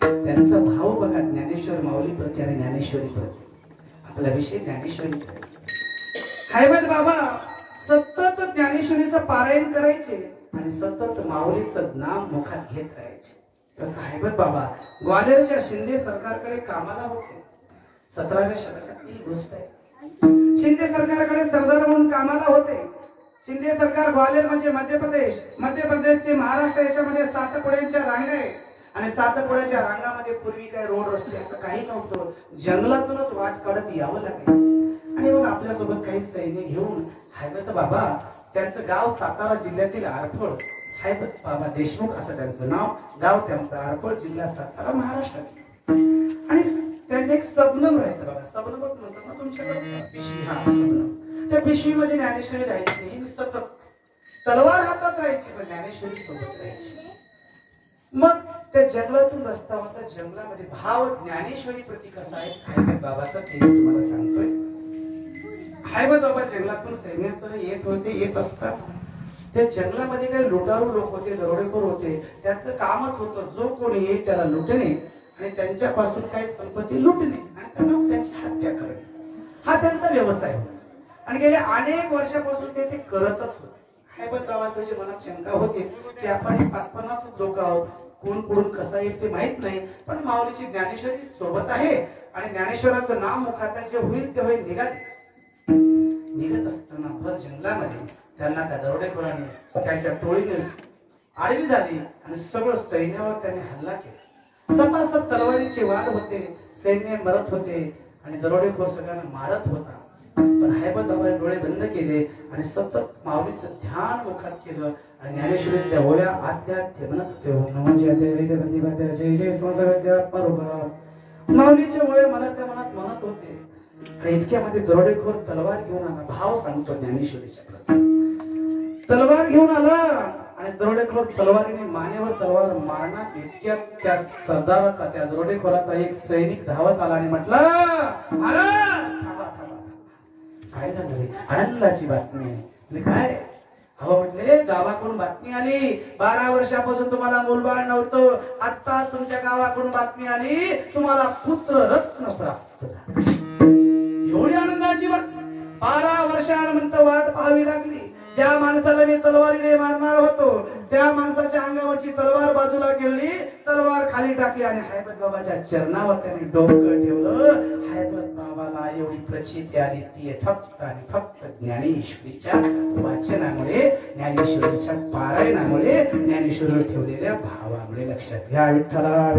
त्यांचा भाव बघा ज्ञानेश्वर माऊली प्रती आणि ज्ञानेश्वरी प्रती. आपला विषय ज्ञानेश्वरीचा आहे. हैबत बाबा सतत ज्ञानेश्वरीचं पारायण करायचे आणि सतत माऊलीचं नाम मुखात घेत राहायचे. तसं हैबत बाबा ग्वाल्हेरच्या शिंदे सरकारकडे कामाला होते. 17व्या शतकात ही गोष्ट आहे. शिंदे सरकारकडे सरदार म्हणून कामाला होते. शिंदे सरकार ग्वाल्हेर म्हणजे मध्य प्रदेश ते महाराष्ट्र याच्यामध्ये सातपुड्यांच्या रांगा आहे आणि सातपुड्याच्या रांगामध्ये पूर्वी काय रोड रस्ते असं काही नव्हतं. जंगलातूनच वाट काढत यावं लागायचं. आणि मग आपल्यासोबत काही सैन्य घेऊन हैबत बाबा त्यांचं गाव सातारा जिल्ह्यातील आरफळ, हैबत बाबा देशमुख असं त्यांचं नाव, गाव त्यांचं आरफळ, जिल्हा सातारा, महाराष्ट्रात. आणि त्यांचं एक सबनम राहायचं बघा. सबनमच म्हणतात ना तुमच्याकडे पिशवी. हा सबनम. त्या पिशवीमध्ये ज्ञानेश्वरी राहायची नेहमी सतत. तलवार हातात राहायची पण ज्ञानेश्वरी सोबत राहायची. मग त्या जंगलातून रस्ता होता. जंगलामध्ये भाव ज्ञानेश्वरी प्रती कसा आहे हैबत बाबाचा ते तुम्हाला सांगतोय. हैबत बाबा जंगलातून सैन्यासह येत असतात. त्या जंगलामध्ये काही लुटारू लोक होते, दरोडेखोर होते. त्यांचं कामच होतं जो कोणी येईल त्याला लुटणे आणि त्यांच्यापासून काही संपत्ती लुटणे आणि त्यांना त्यांची हत्या करणे हा त्यांचा व्यवसाय होता. आणि गेल्या अनेक वर्षापासून ते करतच होते. हैबत बाबाच्या मनात शंका होती की आपण हे 50 लोक आहोत, कोण कोण कसा येईल ते माहित नाही, पण माऊलीची ज्ञानेश्वरी सोबत आहे आणि ज्ञानेश्वराचं नाव मुखात जे होईल ते होईल. निघत असताना भर जंगलामध्ये त्यांना त्या दरोडेखोरांनी त्यांच्या टोळीने आडवी झाली आणि सगळं सैन्यावर त्यांनी हल्ला केला. सपासप तलवारीचे वार होते, सैन्य मरत होते आणि दरोडेखोर सगळ्यांना मारत होता. पण हैबत बाबाने डोळे बंद केले आणि सतत माऊलीचं ध्यान मुखात केलं आणि ज्ञानेश्वरी त्या ओळ्या आतल्या ते म्हणत होते. जय जय समसविद्यात्मा. माऊलीच्या ओळ्या मनातल्या मनात म्हणत होते. आणि इतक्यामध्ये दरोडेखोर तलवार घेऊन आला. भाव सांगतो ज्ञानेश्वरीच्या. तलवार घेऊन आला आणि दरोडेखोर तलवारीने मानेवर तलवार मारणार इतक्यात त्या सरदाराचा, त्या दरोडेखोराचा एक सैनिक धावत आला आणि म्हटला, काय झालं रे? आनंदाची बातमी आहे. काय? अहो म्हटले गावाकडून बातमी आली, 12 वर्षापासून तुम्हाला मुलबाळ नव्हतं, आता तुमच्या गावाकडून बातमी आली तुम्हाला पुत्र रत्न प्राप्त झाले. एवढी आनंदाची बातमी. 12 वर्षानंतर वाट पाहावी लागली. ज्या माणसाला मी तलवारीने मारणार होतो त्या माणसाच्या अंगावरची तलवार बाजूला गेली, तलवार खाली टाकली आणि हैबत बाबाच्या चरणावर त्यांनी डोकं ठेवलं. हैबत बाबाला एवढी प्रचिती आली ती फक्त आणि फक्त ज्ञानेश्वरीच्या वाचनामुळे, ज्ञानेश्वरीच्या पारायणामुळे, ज्ञानेश्वरीवर ठेवलेल्या भावामुळे. लक्षात घ्या विठ्ठला.